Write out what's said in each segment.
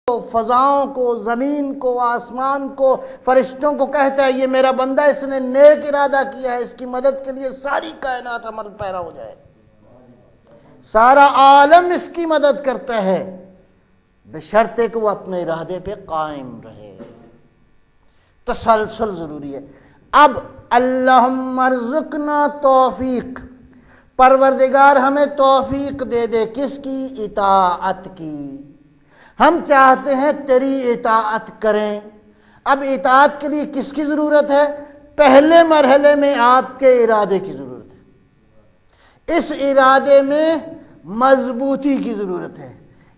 فضاؤں کو، زمین کو، آسمان کو، فرشتوں کو کہتا ہے یہ میرا بندہ، اس نے نیک ارادہ کیا ہے، اس کی مدد کے لیے ساری کائنات عمل پیرا ہو جائے، سارا عالم اس کی مدد کرتا ہے، بشرطے کہ وہ اپنے ارادے پہ قائم رہے۔ تسلسل ضروری ہے۔ اب اللہم ارزقنا توفیق، پروردگار ہمیں توفیق دے دے، کس کی؟ اطاعت کی۔ ہم چاہتے ہیں تیری اطاعت کریں۔ اب اطاعت کے لیے کس کی ضرورت ہے؟ پہلے مرحلے میں آپ کے ارادے کی ضرورت ہے، اس ارادے میں مضبوطی کی ضرورت ہے،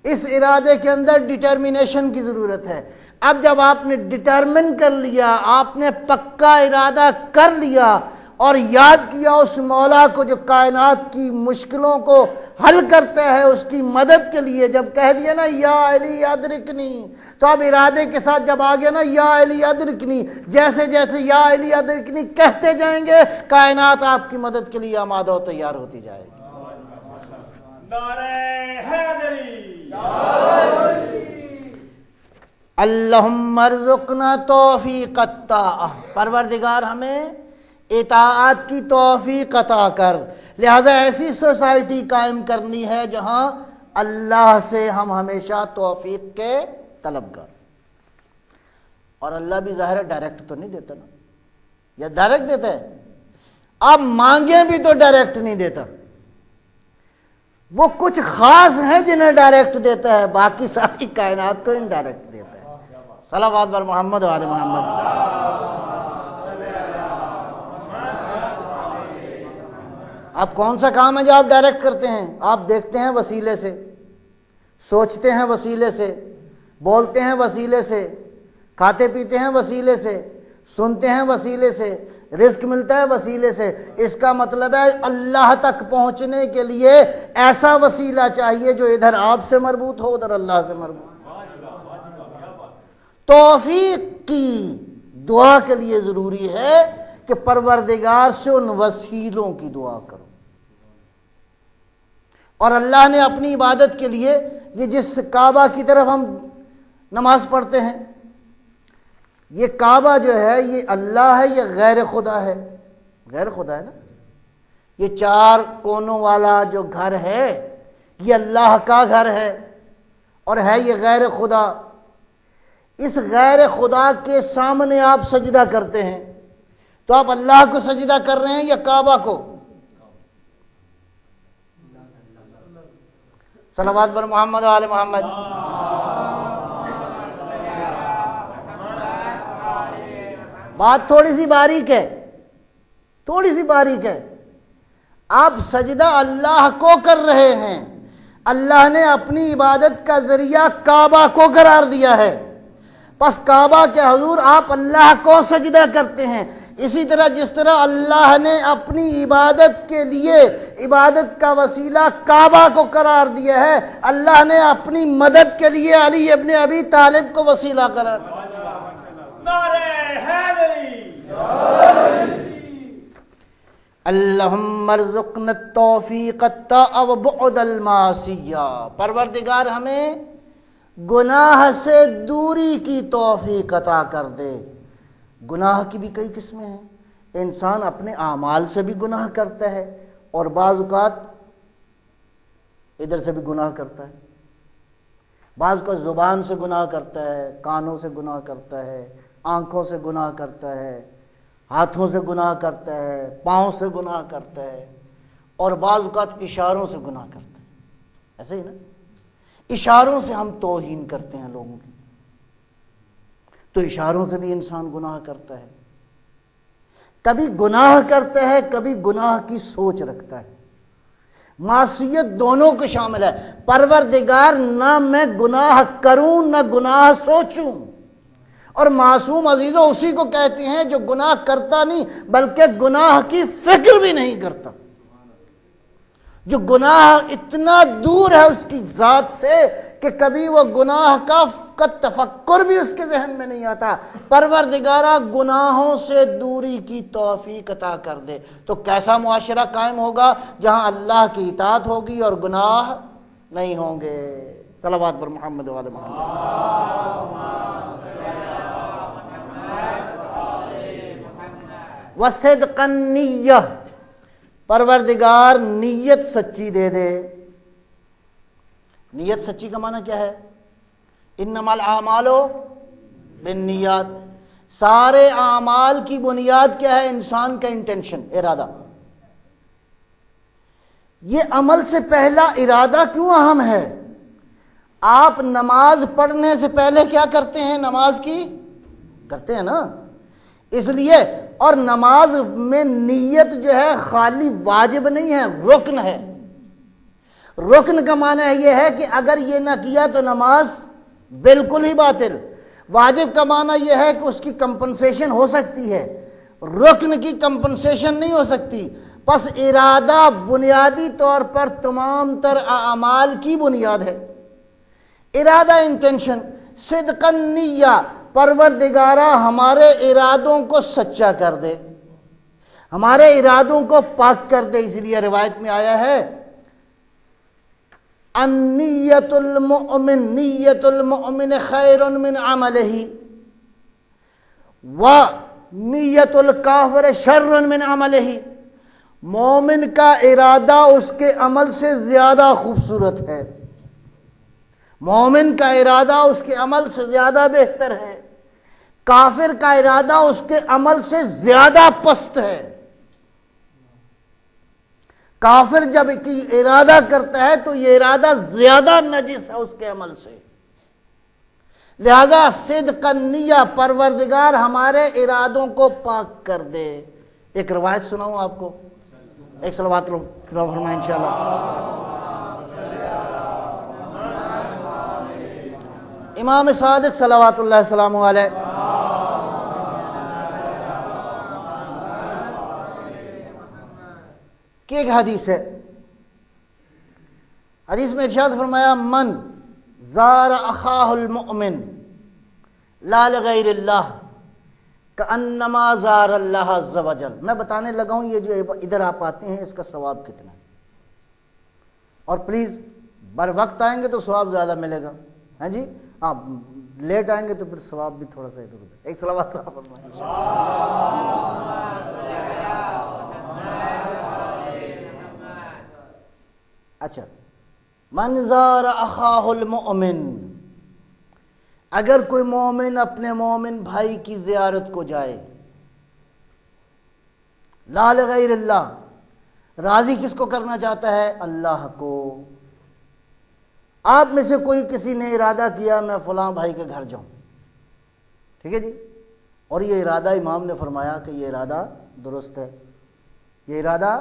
اس ارادے کے اندر ڈٹرمنیشن کی ضرورت ہے۔ اب جب آپ نے ڈٹرمن کر لیا، آپ نے پکا ارادہ کر لیا اور یاد کیا اس مولا کو جو کائنات کی مشکلوں کو حل کرتا ہے، اس کی مدد کے لیے جب کہہ دیا نا یا علی ادرکنی، تو اب ارادے کے ساتھ جب آ گیا نا یا علی ادرکنی، جیسے جیسے یا علی ادرکنی کہتے جائیں گے کائنات آپ کی مدد کے لیے آمادہ و تیار ہوتی جائے گی۔ نعرہ حیدری، اللہم ارزقنا توفیق الطاعہ، پروردگار ہمیں اطاعت کی توفیق عطا کر۔ لہذا ایسی سوسائٹی قائم کرنی ہے جہاں اللہ سے ہم ہمیشہ توفیق کے طلبگار، اور اللہ بھی ظاہر ہے ڈائریکٹ تو نہیں دیتا نا، یا ڈائریکٹ دیتا ہے؟ آپ مانگیں بھی تو ڈائریکٹ نہیں دیتا، وہ کچھ خاص ہیں جنہیں ڈائریکٹ دیتا ہے، باقی ساری کائنات کو انڈائریکٹ دیتا ہے۔ صلوات بر محمد و آل محمد۔ آپ کون سا کام ہے جو آپ ڈائریکٹ کرتے ہیں؟ آپ دیکھتے ہیں وسیلے سے، سوچتے ہیں وسیلے سے، بولتے ہیں وسیلے سے، کھاتے پیتے ہیں وسیلے سے، سنتے ہیں وسیلے سے، رزق ملتا ہے وسیلے سے۔ اس کا مطلب ہے اللہ تک پہنچنے کے لیے ایسا وسیلہ چاہیے جو ادھر آپ سے مربوط ہو، ادھر اللہ سے مربوط ہو۔ توفیق کی دعا کے لیے ضروری ہے کہ پروردگار سے ان وسیلوں کی دعا کرو۔ اور اللہ نے اپنی عبادت کے لیے یہ جس کعبہ کی طرف ہم نماز پڑھتے ہیں، یہ کعبہ جو ہے یہ اللہ ہے، یہ غیر خدا ہے؟ غیر خدا ہے نا۔ یہ چار کونوں والا جو گھر ہے یہ اللہ کا گھر ہے، اور ہے یہ غیر خدا۔ اس غیر خدا کے سامنے آپ سجدہ کرتے ہیں تو آپ اللہ کو سجدہ کر رہے ہیں یا کعبہ کو؟ صلوات بر محمد و آل محمد۔ بات تھوڑی سی باریک ہے، تھوڑی سی باریک ہے۔ آپ سجدہ اللہ کو کر رہے ہیں، اللہ نے اپنی عبادت کا ذریعہ کعبہ کو قرار دیا ہے، پس کعبہ کے حضور آپ اللہ کو سجدہ کرتے ہیں۔ اسی طرح جس طرح اللہ نے اپنی عبادت کے لیے عبادت کا وسیلہ کعبہ کو قرار دیا ہے، اللہ نے اپنی مدد کے لیے علی ابن ابی طالب کو وسیلہ قرار دیا۔ نعرہ حیدری، اللہم ارزقنا التوفیق الطاعہ وبعد المعصیہ، پروردگار ہمیں گناہ سے دوری کی توفیق عطا کر دے۔ گناہ کی بھی کئی قسمیں ہیں، انسان اپنے اعمال سے بھی گناہ کرتا ہے، اور بعض اوقات ادھر سے بھی گناہ کرتا ہے، بعض کو زبان سے گناہ کرتا ہے، کانوں سے گناہ کرتا ہے، آنکھوں سے گناہ کرتا ہے، ہاتھوں سے گناہ کرتا ہے، پاؤں سے گناہ کرتا ہے، اور بعض اوقات اشاروں سے گناہ کرتا ہے۔ ایسے ہی نا، اشاروں سے ہم توہین کرتے ہیں لوگوں کی، تو اشاروں سے بھی انسان گناہ کرتا ہے۔ کبھی گناہ کرتا ہے، کبھی گناہ کی سوچ رکھتا ہے۔ معصیت دونوں کو شامل ہے۔ پروردگار نہ میں گناہ کروں نہ گناہ سوچوں، اور معصوم عزیزوں اسی کو کہتے ہیں جو گناہ کرتا نہیں بلکہ گناہ کی فکر بھی نہیں کرتا، جو گناہ اتنا دور ہے اس کی ذات سے کہ کبھی وہ گناہ کا تفکر بھی اس کے ذہن میں نہیں آتا۔ پروردگارہ گناہوں سے دوری کی توفیق عطا کر دے، تو کیسا معاشرہ قائم ہوگا؟ جہاں اللہ کی اطاعت ہوگی اور گناہ نہیں ہوں گے۔ صلوات بر محمد و آل محمد۔ وصدق النیہ، پروردگار نیت سچی دے دے۔ نیت سچی کا معنی کیا ہے؟ انما الاعمال بالنیات، سارے اعمال کی بنیاد کیا ہے؟ انسان کا انٹینشن، ارادہ۔ یہ عمل سے پہلا ارادہ کیوں اہم ہے؟ آپ نماز پڑھنے سے پہلے کیا کرتے ہیں؟ نماز کی کرتے ہیں نا، اس لیے۔ اور نماز میں نیت جو ہے خالی واجب نہیں ہے، رکن ہے۔ رکن کا معنی یہ ہے کہ اگر یہ نہ کیا تو نماز بالکل ہی باطل۔ واجب کا معنی یہ ہے کہ اس کی کمپنسیشن ہو سکتی ہے، رکن کی کمپنسیشن نہیں ہو سکتی۔ پس ارادہ بنیادی طور پر تمام تر اعمال کی بنیاد ہے، ارادہ، انٹینشن۔ صدق النیہ، پروردگارہ ہمارے ارادوں کو سچا کر دے، ہمارے ارادوں کو پاک کر دے۔ اس لیے روایت میں آیا ہے النیت المؤمن، نیت المؤمن خیر من عملہ و نیت الکافر شر من عملہ، مومن کا ارادہ اس کے عمل سے زیادہ خوبصورت ہے، مومن کا ارادہ اس کے عمل سے زیادہ بہتر ہے، کافر کا ارادہ اس کے عمل سے زیادہ پست ہے۔ کافر جب کی ارادہ کرتا ہے تو یہ ارادہ زیادہ نجس ہے اس کے عمل سے۔ لہذا صدق النیہ، پروردگار ہمارے ارادوں کو پاک کر دے۔ ایک روایت سناؤں آپ کو، ایک صلوات فرمائیں انشاءاللہ۔ امام صادق صلوات اللہ السلام علیہ کی ایک حدیث ہے، حدیث میں ارشاد فرمایا من زار اخاہ المؤمن لا لغیر اللہ کأنما زار اللہ عز وجل۔ میں بتانے لگا ہوں یہ جو ادھر آپ آتے ہیں اس کا ثواب کتنا ہے، اور پلیز بر وقت آئیں گے تو ثواب زیادہ ملے گا، ہاں جی، آپ لیٹ آئیں گے تو پھر ثواب بھی تھوڑا سا ادھر ادھر۔ ایک صلوات فرمائیں۔ اچھا، من زار اخاہ المؤمن، اگر کوئی مومن اپنے مومن بھائی کی زیارت کو جائے، لا لغیر اللہ، راضی کس کو کرنا چاہتا ہے؟ اللہ کو۔ آپ میں سے کوئی کسی نے ارادہ کیا میں فلاں بھائی کے گھر جاؤں، ٹھیک ہے جی، اور یہ ارادہ امام نے فرمایا کہ یہ ارادہ درست ہے، یہ ارادہ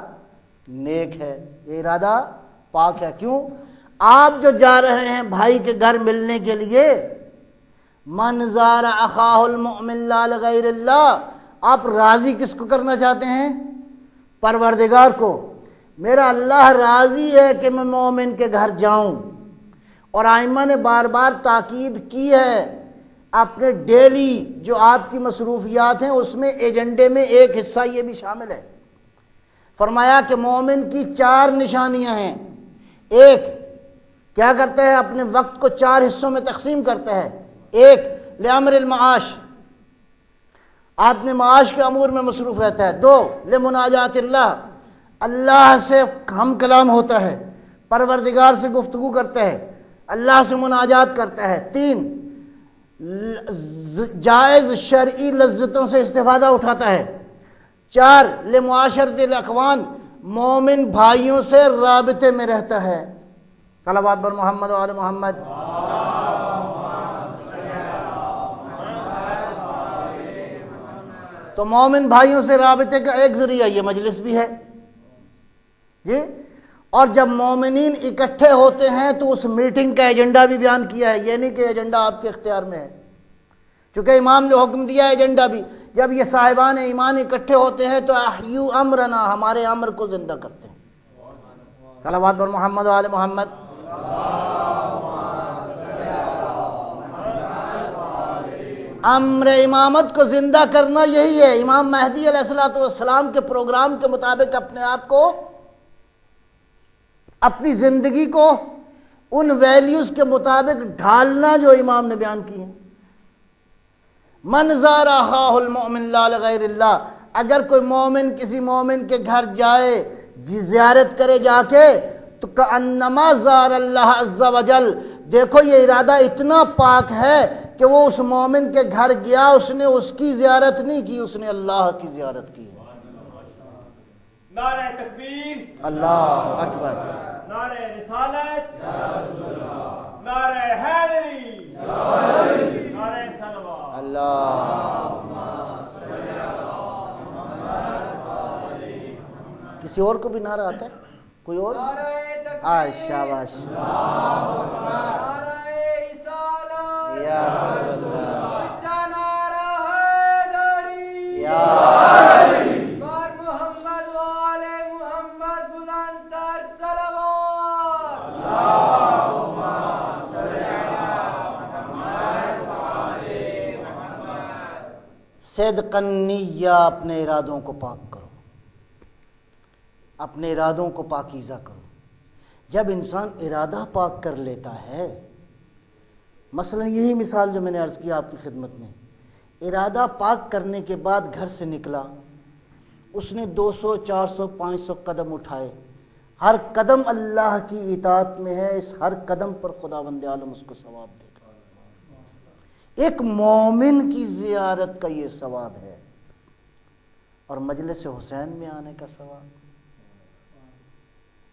نیک ہے، یہ ارادہ پاک ہے۔ کیوں؟ آپ جو جا رہے ہیں بھائی کے گھر ملنے کے لیے، من زار اخاہ المؤمن لا لغیر اللہ، آپ راضی کس کو کرنا چاہتے ہیں؟ پروردگار کو۔ میرا اللہ راضی ہے کہ میں مومن کے گھر جاؤں، اور ائمہ نے بار بار تاکید کی ہے، اپنے ڈیلی جو آپ کی مصروفیات ہیں اس میں ایجنڈے میں ایک حصہ یہ بھی شامل ہے۔ فرمایا کہ مومن کی 4 نشانیاں ہیں۔ ایک، کیا کرتا ہے؟ اپنے وقت کو 4 حصوں میں تقسیم کرتا ہے۔ ایک، لامر المعاش، آپ نے معاش کے امور میں مصروف رہتا ہے۔ 2، لمناجات اللہ، اللہ سے ہم کلام ہوتا ہے، پروردگار سے گفتگو کرتا ہے، اللہ سے مناجات کرتا ہے۔ 3، جائز شرعی لذتوں سے استفادہ اٹھاتا ہے۔ 4، لمعاشرت الاخوان، مومن بھائیوں سے رابطے میں رہتا ہے۔ صلوات بر محمد و آل محمد۔ تو مومن بھائیوں سے رابطے کا ایک ذریعہ یہ مجلس بھی ہے جی۔ اور جب مومنین اکٹھے ہوتے ہیں تو اس میٹنگ کا ایجنڈا بھی بیان کیا ہے، یہ نہیں کہ ایجنڈا آپ کے اختیار میں ہے، چونکہ امام نے حکم دیا ہے ایجنڈا بھی۔ جب یہ صاحبان ایمان اکٹھے ہوتے ہیں تو احیو امرنا، ہمارے امر کو زندہ کرتے ہیں۔ صلوات بر محمد و آل محمد۔ امر امامت کو زندہ کرنا یہی ہے، امام مہدی علیہ السلام کے پروگرام کے مطابق اپنے آپ کو، اپنی زندگی کو ان ویلیوز کے مطابق ڈھالنا جو امام نے بیان کی ہے۔ من زار اخاہ المؤمن لا لغیر اللہ، اگر کوئی مومن کسی مومن کے گھر جائے زیارت کرے جا کے تو کأنما زار اللہ عز وجل، دیکھو یہ ارادہ اتنا پاک ہے کہ وہ اس مومن کے گھر گیا، اس نے اس کی زیارت نہیں کی، اس نے اللہ کی زیارت کی۔ نعرہ تکبیر، اللہ اکبر، نعرہ رسالت، نعرہ حیدری، نعرہ صلوات۔ اللہ۔ کسی اور کو بھی نعرہ آتا ہے؟ کوئی اور؟ شاباش، یا رسول اللہ، یا صدقاً نیہ، اپنے ارادوں کو پاک کرو، اپنے ارادوں کو پاکیزہ کرو۔ جب انسان ارادہ پاک کر لیتا ہے، مثلا یہی مثال جو میں نے عرض کیا آپ کی خدمت میں، ارادہ پاک کرنے کے بعد گھر سے نکلا، اس نے 200 400 500 قدم اٹھائے، ہر قدم اللہ کی اطاعت میں ہے، اس ہر قدم پر خداوند عالم اس کو ثواب دے گا۔ ایک مومن کی زیارت کا یہ ثواب ہے، اور مجلس حسین میں آنے کا ثواب،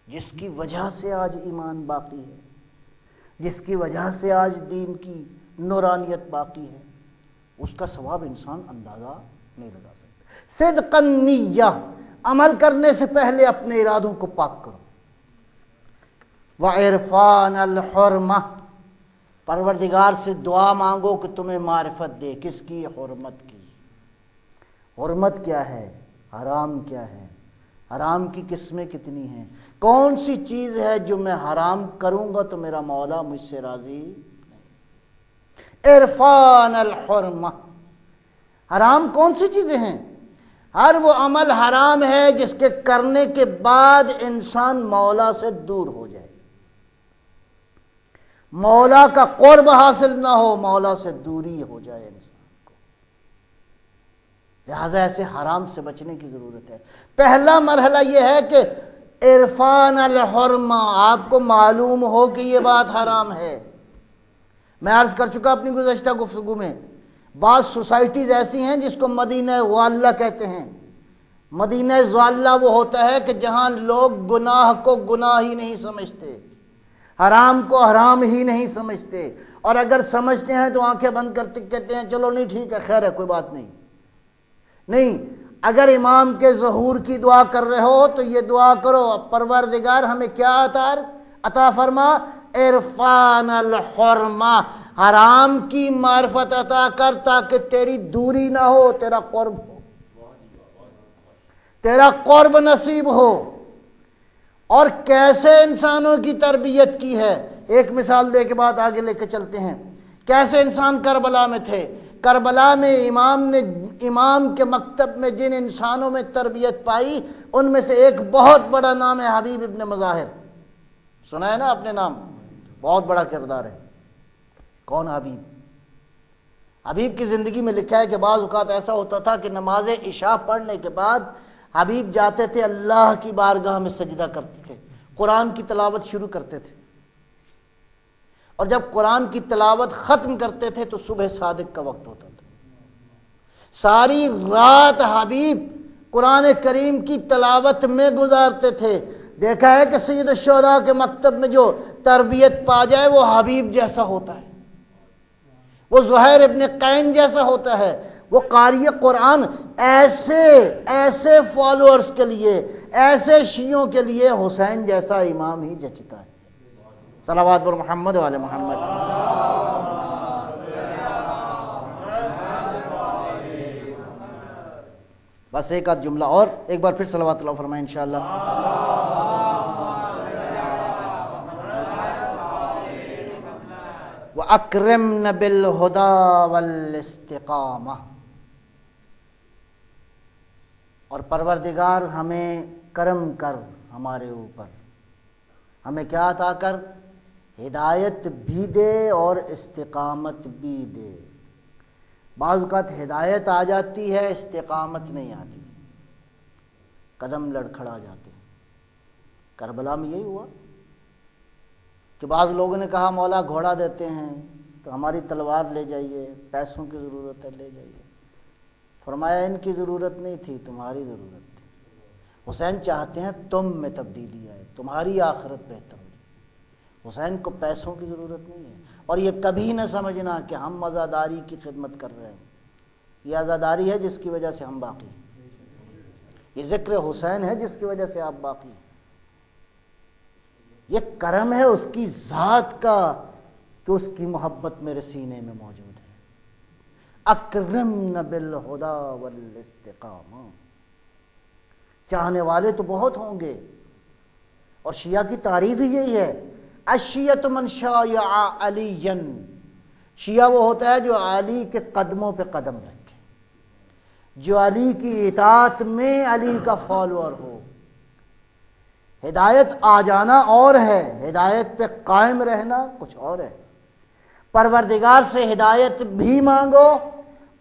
جس کی وجہ سے آج ایمان باقی ہے، جس کی وجہ سے آج دین کی نورانیت باقی ہے، اس کا ثواب انسان اندازہ نہیں لگا سکتا۔ صدقاً نیہ، عمل کرنے سے پہلے اپنے ارادوں کو پاک کرو۔ وعرفان الحرمہ، پروردگار سے دعا مانگو کہ تمہیں معرفت دے، کس کی؟ حرمت کی۔ حرمت کیا ہے؟ حرام کیا ہے؟ حرام کی قسمیں کتنی ہیں؟ کون سی چیز ہے جو میں حرام کروں گا تو میرا مولا مجھ سے راضی نہیں؟ عرفان الحرمہ، حرام کون سی چیزیں ہیں؟ ہر وہ عمل حرام ہے جس کے کرنے کے بعد انسان مولا سے دور ہو جائے، مولا کا قرب حاصل نہ ہو، مولا سے دوری ہو جائے انسان کو۔ لہذا ایسے حرام سے بچنے کی ضرورت ہے۔ پہلا مرحلہ یہ ہے کہ عرفان الحرمہ، آپ کو معلوم ہو کہ یہ بات حرام ہے۔ میں عرض کر چکا اپنی گزشتہ گفتگو میں، بعض سوسائٹیز ایسی ہیں جس کو مدینہ غالہ کہتے ہیں۔ مدینہ غالہ وہ ہوتا ہے کہ جہاں لوگ گناہ کو گناہ ہی نہیں سمجھتے، حرام کو حرام ہی نہیں سمجھتے، اور اگر سمجھتے ہیں تو آنکھیں بند کرتے کہتے ہیں چلو نہیں ٹھیک ہے، خیر ہے، کوئی بات نہیں۔ نہیں، اگر امام کے ظہور کی دعا کر رہے ہو تو یہ دعا کرو، پروردگار ہمیں کیا عطا فرما؟ عرفان الحرمہ، حرام کی معرفت عطا کر تاکہ تیری دوری نہ ہو، تیرا قرب ہو، تیرا قرب نصیب ہو۔ اور کیسے انسانوں کی تربیت کی ہے، ایک مثال دے کے بعد آگے لے کے چلتے ہیں۔ کیسے انسان کربلا میں تھے؟ کربلا میں امام کے مکتب میں جن انسانوں میں تربیت پائی، ان میں سے ایک بہت بڑا نام ہے حبیب ابن مظاہر۔ سنا ہے نا آپ نے نام؟ بہت بڑا کردار ہے۔ کون حبیب؟ حبیب کی زندگی میں لکھا ہے کہ بعض اوقات ایسا ہوتا تھا کہ نماز عشاء پڑھنے کے بعد حبیب جاتے تھے، اللہ کی بارگاہ میں سجدہ کرتے تھے، قرآن کی تلاوت شروع کرتے تھے، اور جب قرآن کی تلاوت ختم کرتے تھے تو صبح صادق کا وقت ہوتا تھا۔ ساری رات حبیب قرآن کریم کی تلاوت میں گزارتے تھے۔ دیکھا ہے کہ سید الشہداء کے مکتب میں جو تربیت پا جائے وہ حبیب جیسا ہوتا ہے، وہ زہیر ابن قین جیسا ہوتا ہے، وہ قاری قرآن۔ ایسے فالوورز کے لیے، ایسے شیعوں کے لیے حسین جیسا امام ہی جچتا ہے۔ صلوات بر محمد والے محمد۔ بس ایک آدھ جملہ اور، ایک بار پھر صلوات اللہ فرمائیں انشاءاللہ۔ وَأَكْرِمْنَ بِالْهُدَى وَالْإِسْتِقَامَةِ، اور پروردگار ہمیں کرم کر، ہمارے اوپر ہمیں کیا عطا کر؟ ہدایت بھی دے اور استقامت بھی دے۔ بعض اوقات ہدایت آ جاتی ہے، استقامت نہیں آتی۔ قدم لڑکھڑا جاتے ہیں۔ کربلا میں یہی ہوا کہ بعض لوگوں نے کہا مولا گھوڑا دیتے ہیں تو ہماری تلوار لے جائیے، پیسوں کی ضرورت ہے لے جائیے۔ فرمایا ان کی ضرورت نہیں تھی، تمہاری ضرورت تھی۔ حسین چاہتے ہیں تم میں تبدیلی آئے، تمہاری آخرت بہتر ہو۔ حسین کو پیسوں کی ضرورت نہیں ہے، اور یہ کبھی نہ سمجھنا کہ ہم عزاداری کی خدمت کر رہے ہیں۔ یہ عزاداری ہے جس کی وجہ سے ہم باقی ہیں، یہ ذکر حسین ہے جس کی وجہ سے آپ باقی ہیں۔ یہ کرم ہے اس کی ذات کا کہ اس کی محبت میرے سینے میں موجود ہے۔ اکرمن بالہدا والاستقامہ۔ چاہنے والے تو بہت ہوں گے، اور شیعہ کی تعریف ہی یہی ہے، الشیعۃ من شایع علیٰ۔ شیعہ وہ ہوتا ہے جو علی کے قدموں پہ قدم رکھے، جو علی کی اطاعت میں علی کا فالوور ہو۔ ہدایت آ جانا اور ہے، ہدایت پہ قائم رہنا کچھ اور ہے۔ پروردگار سے ہدایت بھی مانگو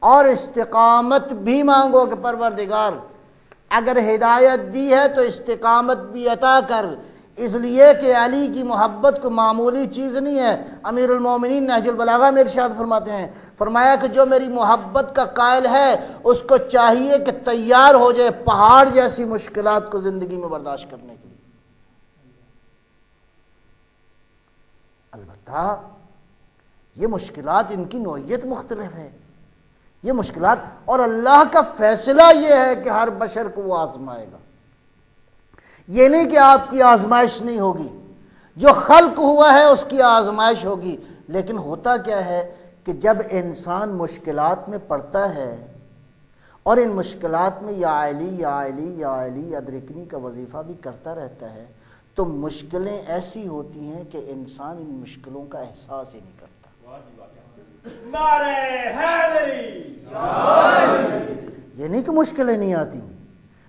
اور استقامت بھی مانگو کہ پروردگار اگر ہدایت دی ہے تو استقامت بھی عطا کر، اس لیے کہ علی کی محبت کو معمولی چیز نہیں ہے۔ امیر المومنین نہج البلاغہ میں ارشاد فرماتے ہیں، فرمایا کہ جو میری محبت کا قائل ہے اس کو چاہیے کہ تیار ہو جائے پہاڑ جیسی مشکلات کو زندگی میں برداشت کرنے کے لیے۔ البتہ یہ مشکلات ان کی نوعیت مختلف ہے، یہ مشکلات، اور اللہ کا فیصلہ یہ ہے کہ ہر بشر کو وہ آزمائے گا۔ یہ نہیں کہ آپ کی آزمائش نہیں ہوگی، جو خلق ہوا ہے اس کی آزمائش ہوگی، لیکن ہوتا کیا ہے کہ جب انسان مشکلات میں پڑتا ہے اور ان مشکلات میں یا علی یا علی یا علی ادرکنی کا وظیفہ بھی کرتا رہتا ہے تو مشکلیں ایسی ہوتی ہیں کہ انسان ان مشکلوں کا احساس ہی نہیں کرتا۔ نعرہ حیدری۔ یہ نہیں کہ مشکلیں نہیں آتی،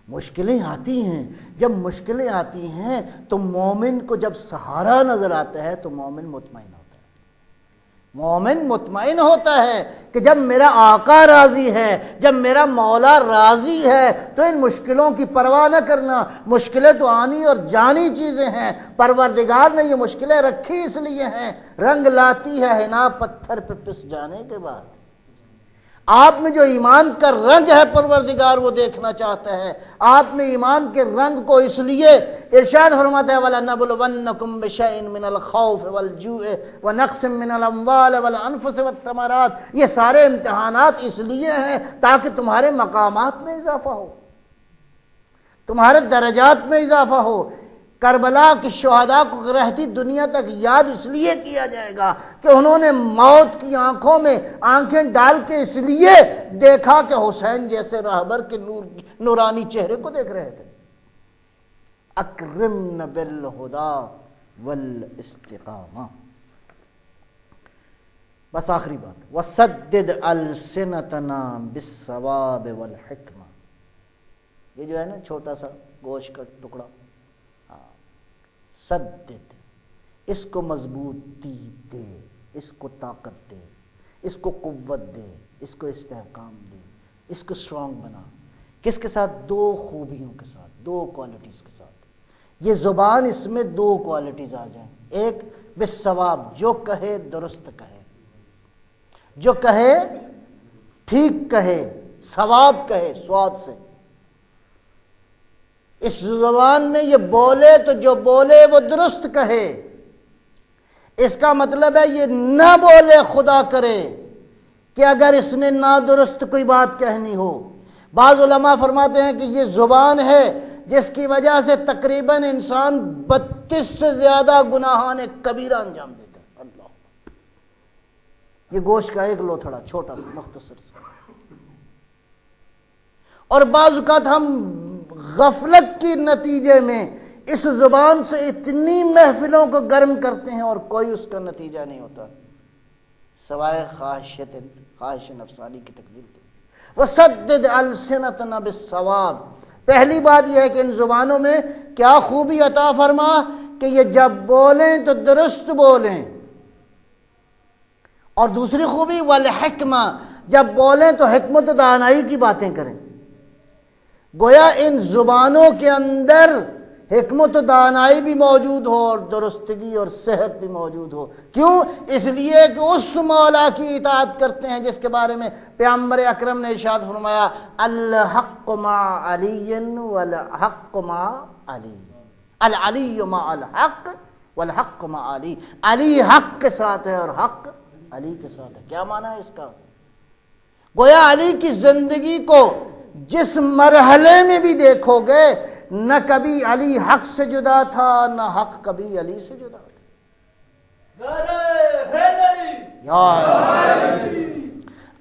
مشکلیں آتی ہیں۔ جب مشکلیں آتی ہیں تو مومن کو جب سہارا نظر آتا ہے تو مومن مطمئن ہوتا ہے۔ مومن مطمئن ہوتا ہے کہ جب میرا آقا راضی ہے، جب میرا مولا راضی ہے تو ان مشکلوں کی پرواہ نہ کرنا۔ مشکلیں تو آنی اور جانی چیزیں ہیں، پروردگار نے یہ مشکلیں رکھی اس لیے ہیں، رنگ لاتی ہے حنا پتھر پہ پس جانے کے بعد۔ آپ میں جو ایمان کا رنگ ہے پروردگار وہ دیکھنا چاہتا ہے، آپ میں ایمان کے رنگ کو، اس لیے ارشاد فرماتا ہے وَلَنَبْلُوَنَّكُمْ بِشَيْءٍ مِّنَ الْخَوْفِ وَالْجُوعِ وَنَقْصٍ مِّنَ الْأَمْوَالِ وَالْأَنفُسِ وَالثَّمَرَاتِ۔ یہ سارے امتحانات اس لیے ہیں تاکہ تمہارے مقامات میں اضافہ ہو، تمہارے درجات میں اضافہ ہو۔ کربلا کے شہداء کو رہتی دنیا تک یاد اس لیے کیا جائے گا کہ انہوں نے موت کی آنکھوں میں آنکھیں ڈال کے اس لیے دیکھا کہ حسین جیسے راہبر کے نورانی چہرے کو دیکھ رہے تھے۔ اکرمن بالہدا والاستقامہ۔ بس آخری بات، وسدد السنتنا بالصواب والحکمہ۔ یہ جو ہے نا چھوٹا سا گوشت کا ٹکڑا، سدد، اس کو مضبوطی دے، اس کو طاقت دے، اس کو قوت دے، اس کو استحکام دے، اس کو اسٹرانگ بنا۔ کس کے ساتھ؟ دو خوبیوں کے ساتھ، دو کوالٹیز کے ساتھ۔ یہ زبان، اس میں دو کوالٹیز آ جائیں۔ ایک بالصواب، جو کہے درست کہے، جو کہے ٹھیک کہے، ثواب کہے، سواد سے۔ اس زبان میں یہ بولے تو جو بولے وہ درست کہے۔ اس کا مطلب ہے یہ نہ بولے خدا کرے کہ اگر اس نے نادرست کوئی بات کہنی ہو۔ بعض علماء فرماتے ہیں کہ یہ زبان ہے جس کی وجہ سے تقریباً انسان 32 سے زیادہ گناہان کبیرہ انجام دیتا ہے۔ اللہ، یہ گوشت کا ایک لوتھڑا چھوٹا سا مختصر سا۔ اور بعض اوقات ہم غفلت کے نتیجے میں اس زبان سے اتنی محفلوں کو گرم کرتے ہیں اور کوئی اس کا نتیجہ نہیں ہوتا سوائے خواہش نفسانی کی تکمیل کے۔ وَسَدِّدْ أَلْسِنَتَنَا بِالصَّوَابِ۔ پہلی بات یہ ہے کہ ان زبانوں میں کیا خوبی عطا فرما کہ یہ جب بولیں تو درست بولیں، اور دوسری خوبی والحکمہ، جب بولیں تو حکمت و دانائی کی باتیں کریں۔ گویا ان زبانوں کے اندر حکمت و دانائی بھی موجود ہو اور درستگی اور صحت بھی موجود ہو. کیوں؟ اس لیے کہ اس مولا کی اطاعت کرتے ہیں جس کے بارے میں پیغمبر اکرم نے ارشاد فرمایا الحق مع علی والحق مع علی، العلی مع الحق والحق مع علی. علی حق کے ساتھ ہے اور حق علی کے ساتھ ہے. کیا معنی ہے اس کا؟ گویا علی کی زندگی کو جس مرحلے میں بھی دیکھو گے نہ کبھی علی حق سے جدا تھا نہ حق کبھی علی سے جدا تھا.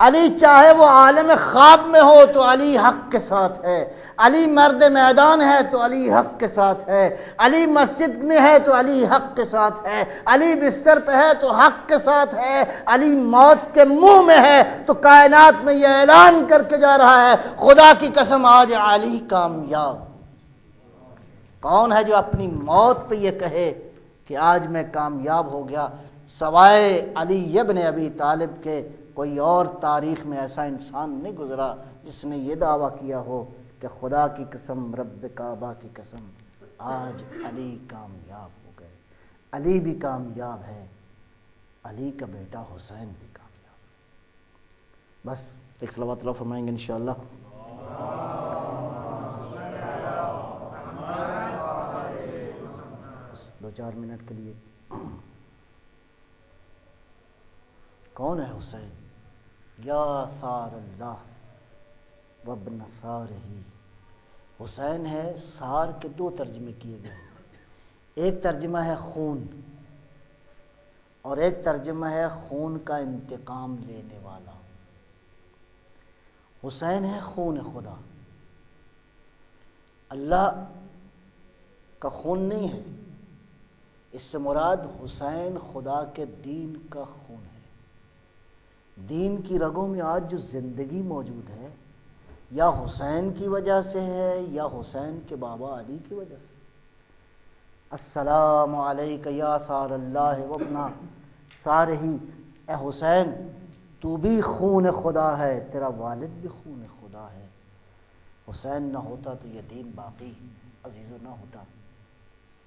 علی چاہے وہ عالم خواب میں ہو تو علی حق کے ساتھ ہے، علی مرد میدان ہے تو علی حق کے ساتھ ہے، علی مسجد میں ہے تو علی حق کے ساتھ ہے، علی بستر پہ ہے تو حق کے ساتھ ہے، علی موت کے منہ میں ہے تو کائنات میں یہ اعلان کر کے جا رہا ہے خدا کی قسم آج علی کامیاب. کون ہے جو اپنی موت پہ یہ کہے کہ آج میں کامیاب ہو گیا؟ سوائے علی ابن ابی طالب کے کوئی اور تاریخ میں ایسا انسان نہیں گزرا جس نے یہ دعویٰ کیا ہو کہ خدا کی قسم رب کعبہ کی قسم آج علی کامیاب ہو گئے. علی بھی کامیاب ہے، علی کا بیٹا حسین بھی کامیاب. بس ایک صلوات اللہ فرمائیں گے انشاءاللہ. بس 2-4 منٹ کے لیے. کون ہے حسین؟ یا ثار اللہ وابن ثارہ. حسین ہے، ثار کے 2 ترجمے کیے گئے. ایک ترجمہ ہے خون اور ایک ترجمہ ہے خون کا انتقام لینے والا. حسین ہے خون خدا. اللہ کا خون نہیں ہے، اس سے مراد حسین خدا کے دین کا خون ہے. دین کی رگوں میں آج جو زندگی موجود ہے یا حسین کی وجہ سے ہے یا حسین کے بابا علی کی وجہ سے. السلام علیک یا ثار اللہ وابن ثارہ. اے حسین تو بھی خون خدا ہے، تیرا والد بھی خون خدا ہے. حسین نہ ہوتا تو یہ دین باقی عزیزو نہ ہوتا.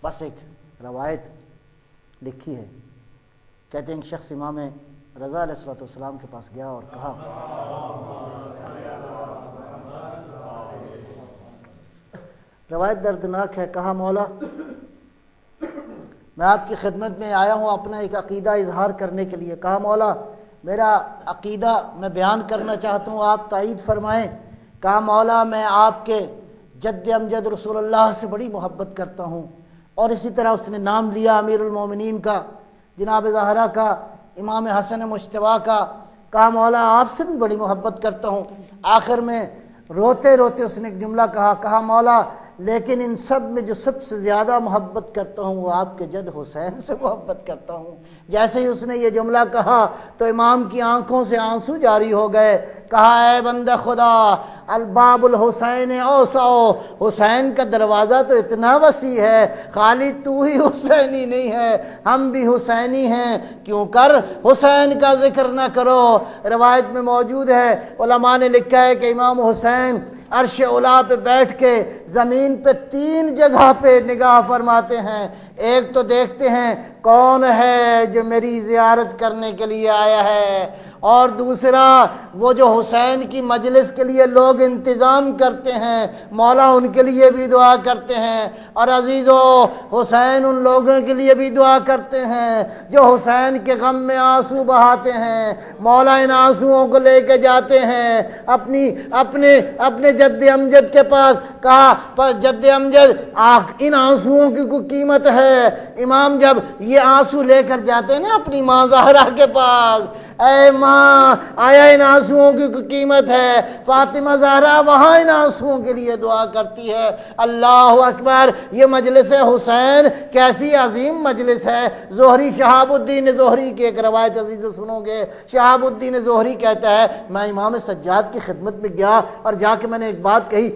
بس ایک روایت لکھی ہے، کہتے ہیں ایک شخص امام رضا علیہ السلام کے پاس گیا اور کہا روایت دردناک ہے، کہا مولا میں آپ کی خدمت میں آیا ہوں اپنا ایک عقیدہ اظہار کرنے کے لیے. کہا مولا میرا عقیدہ میں بیان کرنا چاہتا ہوں، آپ تائید فرمائیں. کہا مولا میں آپ کے جد امجد رسول اللہ سے بڑی محبت کرتا ہوں. اور اسی طرح اس نے نام لیا امیر المومنین کا، جناب زہرا کا، امام حسن مجتبیٰ کا. کہا مولا آپ سے بھی بڑی محبت کرتا ہوں. آخر میں روتے روتے اس نے ایک جملہ کہا مولا لیکن ان سب میں جو سب سے زیادہ محبت کرتا ہوں وہ آپ کے جد حسین سے محبت کرتا ہوں. جیسے ہی اس نے یہ جملہ کہا تو امام کی آنکھوں سے آنسو جاری ہو گئے. کہا اے بندہ خدا الباب الحسین اوسع، حسین کا دروازہ تو اتنا وسیع ہے، خالی تو ہی حسینی نہیں ہے ہم بھی حسینی ہیں، کیوں کر حسین کا ذکر نہ کرو. روایت میں موجود ہے، علماء نے لکھا ہے کہ امام حسین عرش اولا پہ بیٹھ کے زمین پہ 3 جگہ پہ نگاہ فرماتے ہیں. ایک تو دیکھتے ہیں کون ہے جو میری زیارت کرنے کے لیے آیا ہے، اور دوسرا وہ جو حسین کی مجلس کے لیے لوگ انتظام کرتے ہیں مولا ان کے لیے بھی دعا کرتے ہیں. اور عزیزو حسین ان لوگوں کے لیے بھی دعا کرتے ہیں جو حسین کے غم میں آنسو بہاتے ہیں. مولا ان آنسوؤں کو لے کے جاتے ہیں اپنے جد امجد کے پاس. کہا جد امجد ان آنسوؤں کی کوئی قیمت ہے؟ امام جب یہ آنسو لے کر جاتے ہیں نا اپنی ماں زہرا کے پاس، اے ماں آیا ان آنسوؤں کی کوئی قیمت ہے؟ فاطمہ زہرا وہاں ان آنسوؤں کے لیے دعا کرتی ہے. اللہ اکبر، یہ مجلس حسین کیسی عظیم مجلس ہے. زہری شہاب الدین زہری کی ایک روایت عزیز سنو گے. شہاب الدین زہری کہتا ہے میں امام سجاد کی خدمت میں گیا اور جا کے میں نے ایک بات کہی.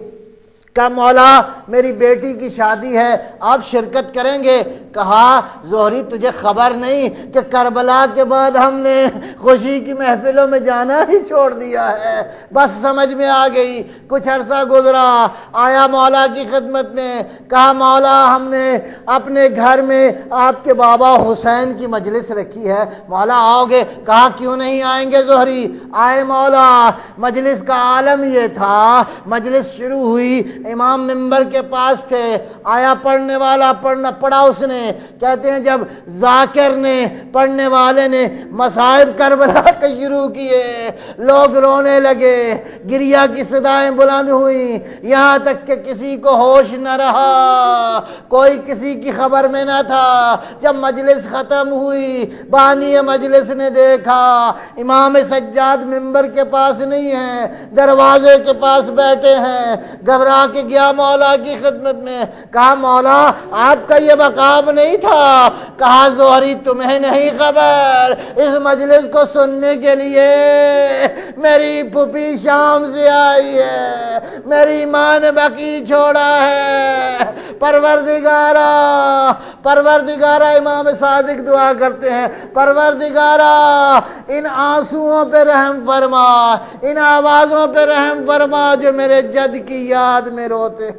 کہا مولا میری بیٹی کی شادی ہے، آپ شرکت کریں گے؟ کہا زہری تجھے خبر نہیں کہ کربلا کے بعد ہم نے خوشی کی محفلوں میں جانا ہی چھوڑ دیا ہے؟ بس سمجھ میں آ گئی۔ کچھ عرصہ گزرا، آیا مولا کی خدمت میں، کہا مولا ہم نے اپنے گھر میں آپ کے بابا حسین کی مجلس رکھی ہے، مولا آؤ گے؟ کہا کیوں نہیں آئیں گے زہری؟ آئے مولا۔ مجلس کا عالم یہ تھا، مجلس شروع ہوئی، امام ممبر کے پاس تھے، آیا پڑھنے والا پڑھا اس نے، کہتے ہیں جب ذاکر نے پڑھنے والے نے مصائب کربلا کے شروع کیے، لوگ رونے لگے، گریہ کی صدائیں بلند ہوئیں، یہاں تک کہ کسی کو ہوش نہ رہا، کوئی کسی کی خبر میں نہ تھا۔ جب مجلس ختم ہوئی، بانی مجلس نے دیکھا امام سجاد ممبر کے پاس نہیں ہیں، دروازے کے پاس بیٹھے ہیں، گھبرا کے گیا مولا کی خدمت میں، کہا مولا آپ کا یہ مقام نہیں تھا؟ کہا زہری تمہیں نہیں خبر، اس مجلس کو سننے کے لیے میری پھوپھی شام سے آئی ہے، میری ماں نے بقی چھوڑا ہے۔ پروردگارا امام صادق دعا کرتے ہیں، پروردگارا ان آنسوؤں پہ رحم فرما، ان آوازوں پہ رحم فرما جو میرے جد کی یاد میں روتے۔